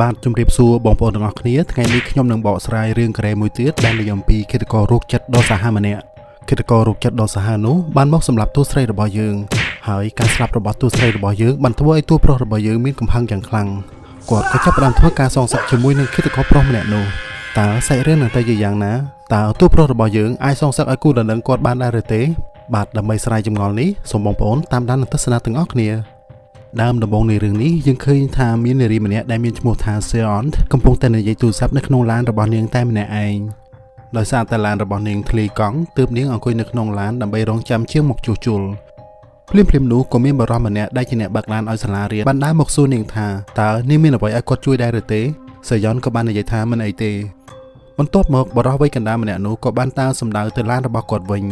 បាទជំរាបសួរបងប្អូនទាំងអស់គ្នាថ្ងៃនេះខ្ញុំនឹងបកស្រាយរឿងការ៉េមួយទៀតដែលនិយាយអំពីឃាតកររោគចិត្តដ៏សាហាវម្នាក់ឃាតកររោគចិត្តដ៏សាហាវនោះបានមកសម្លាប់តួស្រីរបស់យើងហើយការស្លាប់របស់តួស្រីរបស់យើងបានធ្វើឲ្យតួប្រុសរបស់យើងមានកំហឹងយ៉ាងខ្លាំងគាត់ក៏ចាប់ផ្ដើមធ្វើការសងសឹកជាមួយនឹងឃាតករប្រុសម្នាក់នោះតើសាច់រឿងនឹងទៅជាយ៉ាងណាតើតួប្រុសរបស់យើងអាចសងសឹកឲ្យគូដណ្ដឹងគាត់បានដែរឬទេបាទដើម្បីស្រាយចម្ងល់នេះសូមបងប្អូនតាមដាននិងទស្សនាទាំងអស់គ្នាដើមដំបូងនៃរឿងនេះយើងឃើញថាមាននារីម្នាក់ដែលមានឈ្មោះថា Seon កំពុងតែនិយាយទូរស័ព្ទនៅក្នុងឡានរបស់នាងតែម្នាក់ឯងដោយសារតែឡានរបស់នាងធ្លាយកង់ទើបនាងអង្គុយនៅក្នុងឡានដើម្បីរង់ចាំជាងមកជួសជុលភ្លាមនោះក៏មានបរិសម្នាក់ដែលជាអ្នកបើកឡានឲ្យសាលារៀនបានដើរមកសួរនាងថាតើនាងមានអ្វីឲ្យគាត់ជួយដែរឬទេ Seon ក៏បាននិយាយថាមិនអីទេបន្ទាប់មកបរិសវ័យកណ្ដាលម្នាក់នោះក៏បានតាមសម្ដៅទៅឡានរបស់គាត់វិញ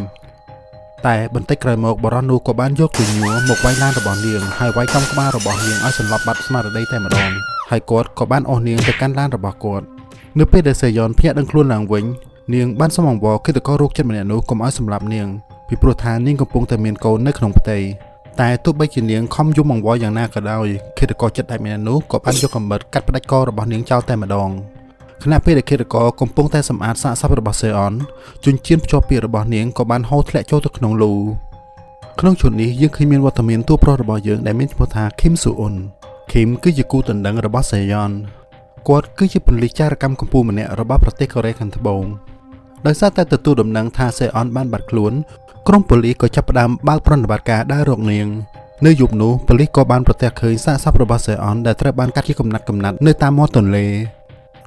តែបន្តិចក្រោយមកបរិសនោះក៏បានយកជញ្ញួរមកវាយឡានរបស់នាងហើយវាយកំក្បាលរបស់នាងឲ្យសន្លប់បាត់ស្មារតីតែម្ដងហើយគាត់ក៏បានអស់នាងទៅកាន់ឡានរបស់គាត់នៅពេលដែល Seon ភ្ញាក់ដឹងខ្លួនឡើងវិញនាងបានសុំអង្វរឃាតកររោគចិត្តម្នាក់នោះកុំឲ្យសម្លាប់នាងពីព្រោះថានាងកំពុងតែមានកូននៅក្នុងផ្ទៃតែទោះបីជានាងខំយំអង្វរយ៉ាងណាក៏ដោយឃាតករចិត្តតែម្នាក់នោះក៏បានយកកាំបិតកាត់ផ្ដាច់ករបស់នាងចោលតែម្ដងខណៈពេលដែលឃាតករកំពុងតែសម្អាតសាកសពរបស់ Seon ជញ្ជាំងភ្ជាប់ពាក្យរបស់នាងក៏បានហូរធ្លាក់ចូលទៅក្នុងលូក្នុងជួរនេះយើងឃើញមានវត្តមានតួប្រុសរបស់យើងដែលមានឈ្មោះថា Kim Soo-eun Kim គឺជាគូដណ្ដឹងរបស់ Seon គាត់គឺជាប៉ូលីសចារកម្មកម្ពុជាម្នាក់របស់ប្រទេសកូរ៉េខាងត្បូងដោយសារតែទទួលដំណឹងថា Seon បានបាត់ខ្លួនក្រុមប៉ូលីសក៏ចាប់ផ្ដើមបើកប្រតិបត្តិការដើររកនាងនៅយប់នោះប៉ូលីសក៏បានប្រទះឃើញសាកសពរបស់ Seon ដែលត្រូវបានកាត់ជាកំណាត់នៅតាមមាត់ទន្លេ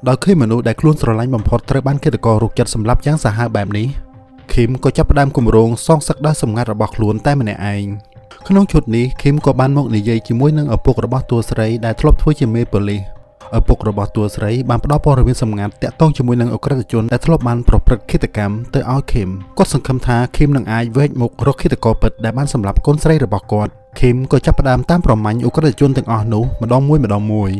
ដោយឃើញមនុស្សដែលខ្លួនស្រឡាញ់បំផុតត្រូវបានឃាតកររោគចិត្តសម្លាប់យ៉ាងសាហាវបែបនេះ Kim ក៏ចាប់ផ្ដើមគម្រោងសងសឹកដោយសម្ងាត់របស់ខ្លួនតែម្នាក់ឯងក្នុងឈុតនេះ Kim ក៏បានមកនិយាយជាមួយនឹងឪពុករបស់តួស្រីដែលធ្លាប់ធ្វើជាមេប៉ូលីសឪពុករបស់តួស្រីបានផ្ដល់ព័ត៌មានសម្ងាត់តាក់ទងជាមួយនឹងអក្រិតជនដែលធ្លាប់បានប្រព្រឹត្តឃាតកម្មទៅឲ្យ Kim គាត់សង្ឃឹមថា Kim នឹងអាចវែកមុខរកឃាតករពិតដែលបានសម្លាប់កូនស្រីរបស់គាត់ Kim ក៏ចាប់ផ្ដើមតាមប្រមាញ់អក្រិតជនទាំងអស់នោះម្ដងមួយ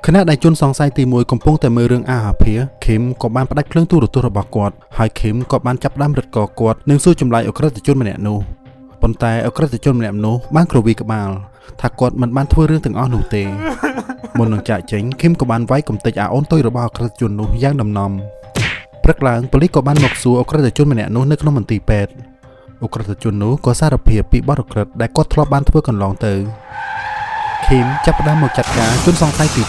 ខណៈដែលជនសង្ស័យទី1កំពុងតែមើលរឿងអាភារ Kim ក៏បានផ្ដាច់ភ្លើងទូរទស្សន៍របស់គាត់ហើយ Kim ក៏បានចាប់ផ្ដើមរឹតកគាត់និងសួរចម្លើយអក្រិតជនម្នាក់នោះប៉ុន្តែអក្រិតជនម្នាក់នោះបានគ្រវីក្បាលថាគាត់មិនបានធ្វើរឿងទាំងអស់នោះទេមុននឹងចាកចេញ Kim ក៏បានវាយកំទេចអូនតូចរបស់អក្រិតជននោះយ៉ាងដំណំព្រឹកឡើងប៉ូលីសក៏បានមកសួរអក្រិតជនម្នាក់នោះនៅក្នុងមន្ទីរពេទ្យអក្រិតជននោះក៏សារភាពពីបទអក្រិតដែលគាត់ធ្លាប់បានធ្វើកន្លងទៅKim ចាប់ផ្ដើមមកចាត់ការជនសង្ស័យទី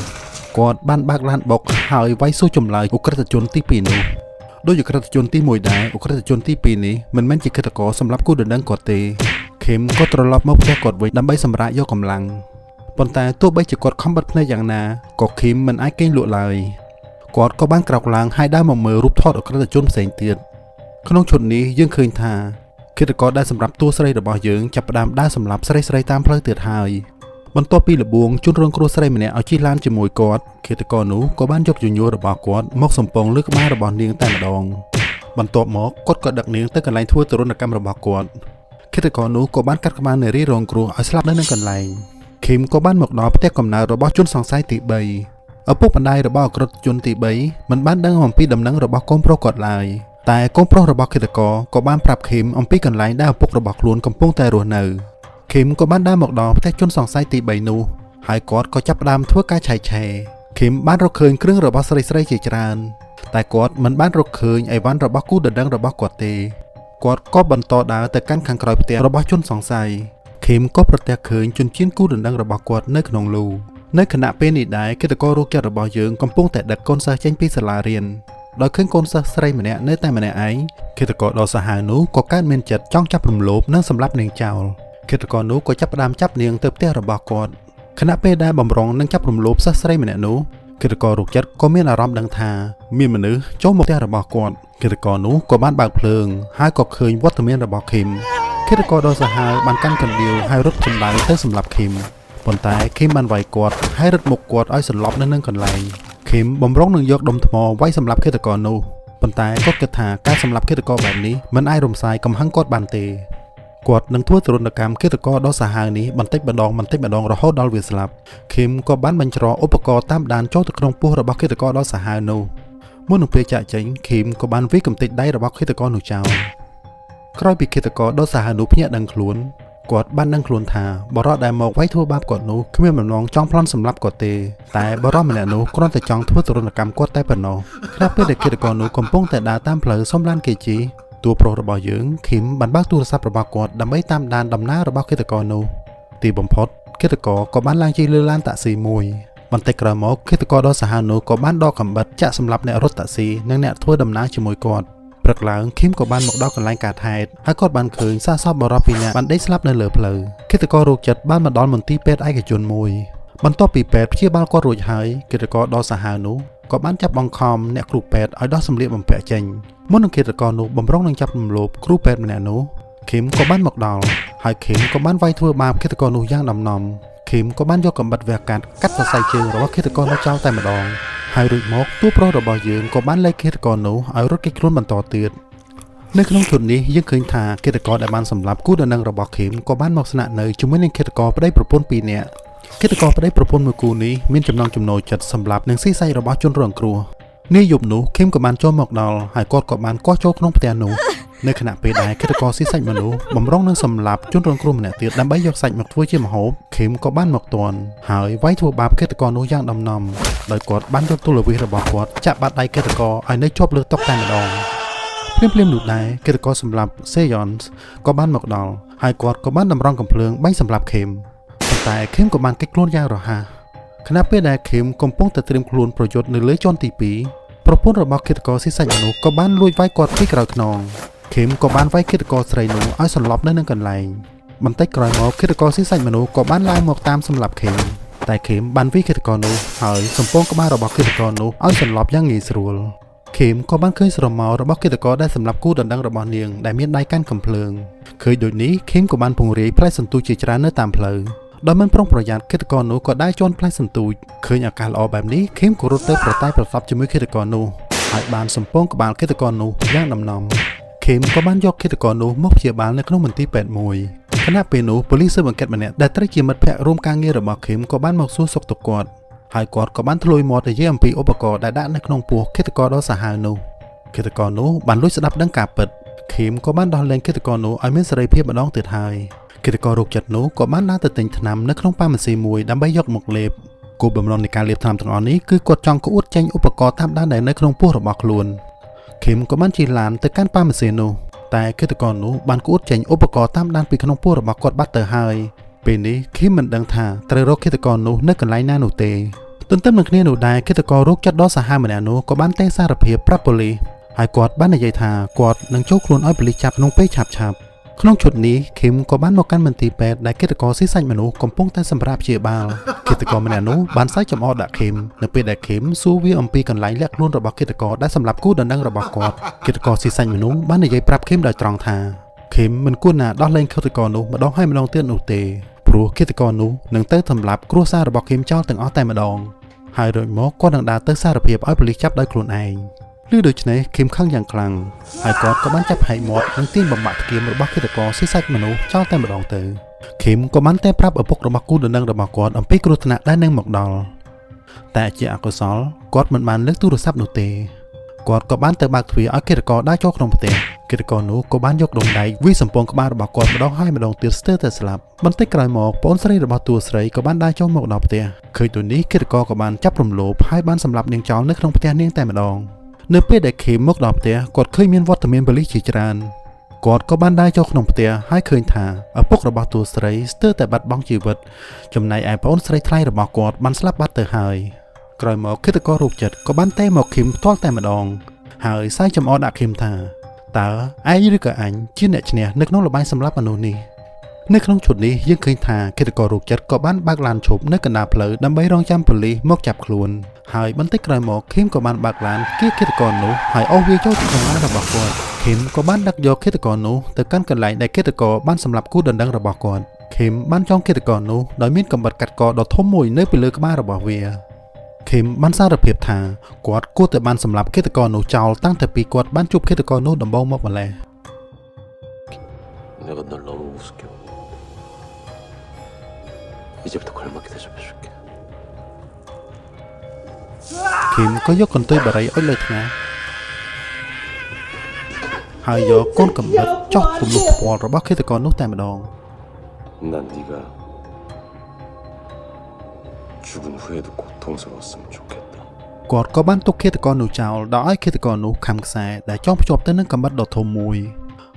2គាត់បានបើកឡានបុកហើយវាយសួរចម្លើយអក្រិតជនទី2នោះដោយអក្រិតជនទី1ដែរអក្រិតជនទី2នេះមិនមែនជាឃាតករសម្រាប់គូដណ្ដឹងគាត់ទេ Kim ក៏ត្រឡប់មកផ្ទះគាត់វិញដើម្បីសម្រាកយកកម្លាំងប៉ុន្តែទោះបីជាគាត់ខំបិទភ្នែកយ៉ាងណាក៏ Kim មិនអាចគេងលក់ឡើយគាត់ក៏បានក្រោកឡើងហើយដើរមកមើលរូបថតអក្រិតជនផ្សេងទៀតក្នុងឈុតនេះយើងឃើញថាឃាតករដែលសម្រាប់តួស្រីរបស់យើងចាប់ផ្ដើមដើរសម្លាប់ស្រីតាមផ្លូវទៀតហើយបន្ទាប់ពីលបួងជនរងគ្រោះស្រីម្នាក់ឲ្យជិះឡានជាមួយគាត់ឃាតករនោះក៏បានយកជញ្ញួររបស់គាត់មកសំពងលើក្បាលរបស់នាងតែម្ដងបន្ទាប់មកគាត់ក៏ដឹកនាងទៅកន្លែងធ្វើទរណកម្មរបស់គាត់ឃាតករនោះក៏បានកាត់ក្បាលនារីរងគ្រោះឲ្យស្លាប់នៅនឹងកន្លែង Kim ក៏បានមកដល់ផ្ទះកំណើតរបស់ជនសង្ស័យទី3ឪពុកម្ដាយរបស់អក្រិតជនទី3មិនបានដឹងអំពីដំណឹងរបស់កូនប្រុសគាត់ឡើយតែកូនប្រុសរបស់ឃាតករក៏បានប្រាប់ Kim អំពីកន្លែងដែលឪពុករបស់ខ្លួនកំពុងតែរស់នៅ Kim ក៏បានដើរមកដល់ផ្ទះជនសង្ស័យទី3នោះហើយគាត់ក៏ចាប់ផ្ដើមធ្វើការឆែកឆេរ Kim បានរកឃើញគ្រឿងរបស់ស្រីជាច្រើនតែគាត់មិនបានរកឃើញអីវ៉ាន់របស់គូដណ្ដឹងរបស់គាត់ទេគាត់ក៏បន្តដើរទៅកាន់ខាងក្រោយផ្ទះរបស់ជនសង្ស័យ Kim ក៏ប្រទះឃើញជនជាតិគូដណ្ដឹងរបស់គាត់នៅក្នុងលូនៅខណៈពេលនេះដែរឃាតកររោគចិត្តរបស់យើងកំពុងតែដឹកកូនសិស្សចេញពីសាលារៀនដោយឃើញកូនសិស្សស្រីម្នាក់នៅតែម្នាក់ឯងឃាតករដ៏សាហាវនោះក៏កើតមានចិត្តចង់ចាប់រំលោភនិងសម្លាប់នាងចោលឃាតករនោះក៏ចាប់ផ្ដើមចាប់នាងទៅផ្ទះរបស់គាត់ខណៈពេលដែលបំរុងនឹងចាប់រំលោភសិស្សស្រីម្នាក់នោះឃាតកររោគចិត្តក៏មានអារម្មណ៍ដឹងថាមានមនុស្សចូលមកផ្ទះរបស់គាត់ឃាតករនោះក៏បានបើកភ្លើងហើយក៏ឃើញវត្តមានរបស់ Kim ឃាតករដ៏សាហាវបានកាន់កណ្ដៀវហើយរត់ចម្លើយទៅសម្លាប់ Kim ប៉ុន្តែ Kim បានវាយគាត់ហើយរត់មុខគាត់ឲ្យសន្លប់នៅនឹងកន្លែង Kim បំរុងនឹងយកដុំថ្មវាយសម្លាប់ឃាតករនោះប៉ុន្តែគាត់គិតថាការសម្លាប់ឃាតករបែបនេះមិនអាចរំសាយកំហឹងគាត់បានទេគាត់នឹងធ្វើទរណកម្មឃាតករដ៏សាហាវនេះបន្តិចម្ដងរហូតដល់វាស្លាប់ Kim ក៏បានបញ្ច្រកឧបករណ៍តាមដានចូលទៅក្នុងពោះរបស់ឃាតករដ៏សាហាវនោះមុននឹងពេលចាកចេញ Kim ក៏បានវាយកំទេចដៃរបស់ឃាតករនោះចោលក្រោយពីឃាតករដ៏សាហាវនោះភ្ញាក់ដឹងខ្លួន គាត់បាននឹងខ្លួនថាបរិសុទ្ធដែលមកវាយធ្វើបាបគាត់នោះគ្មានបំណងចង់ប្លន់សម្លាប់គាត់ទេតែបរិសុទ្ធម្នាក់នោះគ្រាន់តែចង់ធ្វើទរណកម្មគាត់តែប៉ុណ្ណោះខណៈពេលដែលឃាតករនោះកំពុងតែដើរតាមផ្លូវសុំឡានគេជិះតួប្រុសរបស់យើងឃីមបានបើកទូរស័ព្ទរបស់គាត់ដើម្បីតាមដានដំណើររបស់ឃាតករនោះទីបំផុតឃាតករក៏បានឡើងជិះលើឡានតាក់ស៊ីមួយបន្តិចក្រោយមកឃាតករដ៏សាហាវនោះក៏បានដកកាំបិតចាក់សម្លាប់អ្នករត់តាក់ស៊ីនិងអ្នកធ្វើដំណើរជាមួយគាត់ព្រឹកឡើងឃីមក៏បានមកដល់កន្លែងកើតហេតុហើយគាត់បានឃើញសាកសពបរិសុទ្ធពីរនាក់បានដេកស្លាប់នៅលើផ្លូវឃាតកររោគចិត្តបានមកដល់មន្ទីរពេទ្យឯកជនមួយបន្ទាប់ពីពេទ្យព្យាបាលគាត់រួចហើយឃាតករដ៏សាហាវនោះក៏បានចាប់បង្ខំអ្នកគ្រូពេទ្យឲ្យដោះសម្លៀកបំពាក់ចេញមុននឹងឃាតករនោះបំរុងនឹងចាប់រំលោភគ្រូពេទ្យម្នាក់នោះឃីមក៏បានមកដល់ហើយឃីមក៏បានវាយធ្វើបាបឃាតករនោះយ៉ាងដំណំឃីមក៏បានយកកាំបិតវះកាត់សរសៃជើងរបស់ឃាតករនោះចោលតែម្ដងហើយរួចមកតួប្រុសរបស់យើងក៏បានលែងឃាតករនោះឲ្យរត់គេចខ្លួនបន្តទៀតនៅក្នុងជននេះយើងឃើញថាឃាតករដែលបានសម្លាប់គូដណ្ដឹងរបស់ឃីមក៏បានមកស្នាក់នៅជាមួយនឹងឃាតករប្តីប្រពន្ធ2នាក់ឃាតករប្តីប្រពន្ធមួយគូនេះមានចំណងចំណូលចិត្តសម្លាប់នឹងស៊ីសាច់របស់ជនរងគ្រោះនាយប់នោះឃីមក៏បានចូលមកដល់ហើយគាត់ក៏បានកោះចូលក្នុងផ្ទះនោះនៅខណៈពេលដែលឃាតករស៊ីសាច់មនុស្សបំរុងនឹងសម្លាប់ជនរងគ្រោះម្នាក់ទៀតដើម្បីយកសាច់មកធ្វើជាម្ហូបឃីមក៏បានមកទាន់ហើយវាយធ្វើបាបឃាតករនោះយ៉ាងដំណំដោយគាត់បានយកទូលវិសរបស់គាត់ចាក់បាត់ដៃឃាតករឲ្យនៅជាប់លើតុតែម្ដងភ្លាមនោះដែរឃាតករសម្លាប់សេយ៉នក៏បានមកដល់ហើយគាត់ក៏បានតម្រង់កំភ្លើងបាញ់សម្លាប់ឃីមប៉ុន្តែឃីមក៏បានគេចខ្លួនយ៉ាងរហ័សខណៈពេលដែលឃីមកំពុងតែត្រៀមខ្លួនប្រយុទ្ធនៅលើជាន់ទី2ប្រពន្ធរបស់ឃាតករស៊ីសាច់មនុស្សក៏បានលួចវាយគាត់ពីក្រោយខ្នងឃីមក៏បានវាយឃាតករស្រីនោះឲ្យសន្លប់នៅនឹងកន្លែងបន្តិចក្រោយមកឃាតករស៊ីសាច់មនុស្សក៏បានឡើងមកតាមសម្លាប់ឃីមតែឃីមបានវាយឃាតករនោះហើយសំពងក្បាលរបស់ឃាតករនោះឲ្យសន្លប់យ៉ាងងាយស្រួលឃីមក៏បានឃើញស្រមោលរបស់ឃាតករដែលសម្លាប់គូដណ្ដឹងរបស់នាងដែលមានដៃកាន់កំភ្លើងឃើញដូចនេះឃីមក៏បានពង្រាយផ្លែសន្ទូចជាច្រើននៅតាមផ្លូវដោយមិនប្រុងប្រយ័ត្នឃាតករនោះក៏ได้ជន់ផ្លែសន្ទូចឃើញឱកាសល្អបែបនេះឃីមក៏រត់ទៅប្រតែប្រសពជាមួយឃាតករនោះហើយបានសំពងក្បាលឃាតករនោះយ៉ាងដំណំឃីមក៏បានយកឃាតករនោះមកព្យាបាលនៅក្នុងមន្ទីរពេទ្យមួយខណៈពេលនោះប៉ូលីសស៊ើបអង្កេតម្នាក់ដែលត្រូវជាមិត្តភក្តិរួមការងាររបស់ឃីមក៏បានមកសួរសុខទុក្ខគាត់ហើយគាត់ក៏បានធ្លុយមាត់និយាយអំពីឧបករណ៍ដែលដាក់នៅក្នុងពោះឃាតករដ៏សាហាវនោះឃាតករនោះបានលួចស្ដាប់ដឹងការពិតឃីមក៏បានដោះលែងឃាតករនោះឲ្យមានសេរីភាពម្ដងទៀតហើយឃាតកររោគចិត្តនោះក៏បានដើរទៅទិញថ្នាំនៅក្នុងប៉ាម៉ាស៊ីមួយដើម្បីយកមកលេបគោលបំណងនៃការលេបថ្នាំទាំងអស់នេះគឺគាត់ចង់ក្អួតចេញឧបករណ៍តាមដានដែលនៅក្នុងពោះរបស់ខ្លួនឃីមក៏បានជិះឡានទៅកាន់ប៉ាម៉ាស៊ីនោះតែឃាតករនោះបានក្អួតចេញឧបករណ៍តាមដានពីក្នុងពោះរបស់គាត់បាត់ទៅហើយពេលនេះឃីមមិនដឹងថាត្រូវរកឃាតករនោះនៅកន្លែងណានោះទេទន្ទឹមនឹងគ្នានោះដែរឃាតកររោគចិត្តដ៏សាហាវម្នាក់នោះក៏បានតែសារភាពប្រាប់ប៉ូលីសហើយគាត់បាននិយាយថាគាត់នឹងចូលខ្លួនឲ្យប៉ូលីសចាប់ក្នុងពេលឆាប់ក្នុងឈុតនេះឃីមក៏បានមកកាន់មន្ទីរពេទ្យដែលឃាតករស៊ីសាច់មនុស្សកំពុងតែសម្រាប់ព្យាបាលឃាតករម្នាក់នោះបានសើចចំអកដាក់ឃីមនៅពេលដែលឃីមសួរវាអំពីកន្លែងលាក់ខ្លួនរបស់ឃាតករដែលសម្រាប់គូដណ្ដឹងរបស់គាត់ឃាតករស៊ីសាច់មនុស្សបាននិយាយប្រាប់ឃីមដោយត្រង់ថាឃីមមិនគួរណាដោះលែងឃាតករនោះម្ដងហើយម្ដងទៀតនោះទេព្រោះឃាតករនោះនឹងទៅសម្លាប់គ្រួសាររបស់ឃីមចោលទាំងអស់តែម្ដងហើយរួចមកគាត់នឹងដើរទៅសារភាពឲ្យប៉ូលីសចាប់ដោយខ្លួនឯងឮដូច្នេះឃីមខឹងយ៉ាងខ្លាំងហើយគាត់ក៏បានចាប់ហែកមាត់និងទាញបំបាក់ធ្គាមរបស់ឃាតករស៊ីសាច់មនុស្សចោលតែម្ដងទៅឃីមក៏បានតែប្រាប់ឪពុករបស់គូដណ្ដឹងរបស់គាត់អំពីគ្រោះថ្នាក់ដែលនឹងមកដល់តែជាអកុសលគាត់មិនបានលើកទូរស័ព្ទនោះទេគាត់ក៏បានទៅបើកទ្វារឲ្យឃាតករដើរចូលក្នុងផ្ទះឃាតករនោះក៏បានយកដុំដែកវាយសំពងក្បាលរបស់គាត់ម្ដងហើយម្ដងទៀតស្ទើរតែស្លាប់បន្តិចក្រោយមកប្អូនស្រីរបស់តួស្រីក៏បានដើរចូលមកដល់ផ្ទះឃើញដូចនេះឃាតករក៏បានចាប់រំលោភហើយបានសម្លាប់នាងចោលនៅក្នុងផ្ទះនាងតែម្ដងនៅពេលដែលឃីមមកដល់ផ្ទះគាត់ឃើញមានវត្តមានប៉ូលីសជាច្រើនគាត់ក៏បានដើរចូលក្នុងផ្ទះហើយឃើញថាឪពុករបស់តួស្រីស្ទើរតែបាត់បង់ជីវិតចំណែកឯប្អូនស្រីថ្លៃរបស់គាត់បានស្លាប់បាត់ទៅហើយក្រោយមកឃាតកររោគចិត្តក៏បានតែមកឃីមផ្ទាល់តែម្ដងហើយសើចចំអកដាក់ឃីមថាតើឯងឬក៏អញជាអ្នកឈ្នះនៅក្នុងល្បែងសម្លាប់មនុស្សនេះនៅក្នុងឈុតនេះយើងឃើញថាឃាតកររោគចិត្តក៏បានបើកឡានឈប់នៅកណ្ដាលផ្លូវដើម្បីរងចាំប៉ូលីសមកចាប់ខ្លួនហើយបន្តិចក្រោយមកឃីមក៏បានបើកឡានគៀឃាតករនោះហើយអូសវាចូលទៅក្នុងឡានរបស់គាត់ឃីមក៏បានដឹកយកឃាតករនោះទៅកាន់កន្លែងដែលឃាតករបានសម្លាប់គូដណ្ដឹងរបស់គាត់ឃីមបានចងឃាតករនោះដោយមានកាំបិតកាត់កដ៏ធំមួយនៅពីលើក្បាលរបស់វាឃីមបានសារភាពថាគាត់គួរតែបានសម្លាប់ឃាតករនោះចោលតាំងតែពីគាត់បានជួបឃាតករនោះដំបូងមកម្ល៉េះឃីមក៏យកកន្ទុយបារីឲ្យលើថ្ងាសហើយយកកូនកំបិតចោះពំនុះផ្ពាល់របស់ឃាតករនោះតែម្ដង 난 네가 죽은 후에도 고통스러웠으면 좋겠다. គាត់ក៏បានទុកឃាតករនោះចោលដោយឲ្យឃាតករនោះខំខ្សែដែលចងភ្ជាប់ទៅនឹងកាំបិតដ៏ធំមួយ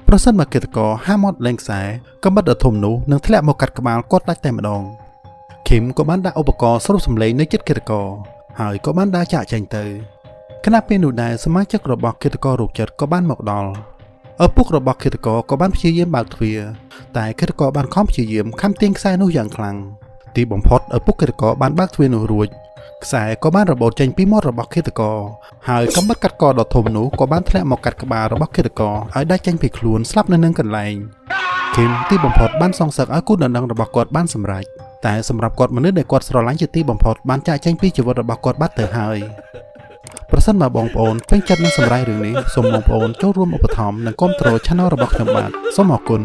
ប្រសិនបើឃាតករហាមាត់លែងខ្សែកាំបិតដ៏ធំនោះនឹងធ្លាក់មកកាត់ក្បាលគាត់ដាច់តែម្ដងឃឹមក៏បានដាក់ឧបករណ៍ស្រូបសំឡេងនៅជិតឃាតករហើយក៏បានដើរចាកចេញទៅខណៈពេលនោះដែរសមាជិករបស់ឃាតកររោគចិត្តក៏បានមកដល់ឪពុករបស់ឃាតករក៏បានព្យាយាមបើកទ្វារតែឃាតករបានខំព្យាយាមខំទាញខ្សែនោះយ៉ាងខ្លាំងទីបំផុតឪពុកឃាតករបានបើកទ្វារនោះរួចខ្សែក៏បានរបូតចេញពីមាត់របស់ឃាតករហើយកាំបិតកាត់កដ៏ធំនោះក៏បានធ្លាក់មកកាត់ក្បាលរបស់ឃាតករឲ្យដាច់ចេញពីខ្លួនស្លាប់នៅនឹងកន្លែងឃឹមទីបំផុតបានសងសឹកឲ្យគូដណ្ដឹងរបស់គាត់បានសម្រេចតែសម្រាប់គាត់មនុស្សដែលគាត់ស្រឡាញ់ជាទីបំផុតបានចាកចេញពីជីវិតរបស់គាត់បាត់ទៅហើយប្រសិនបើបងប្អូនពេញចិត្តនឹងសម្រាប់រឿងនេះសូមបងប្អូនចូលរួមឧបត្ថម្ភនិងគាំទ្រ Channel របស់ខ្ញុំបាទសូមអរគុណ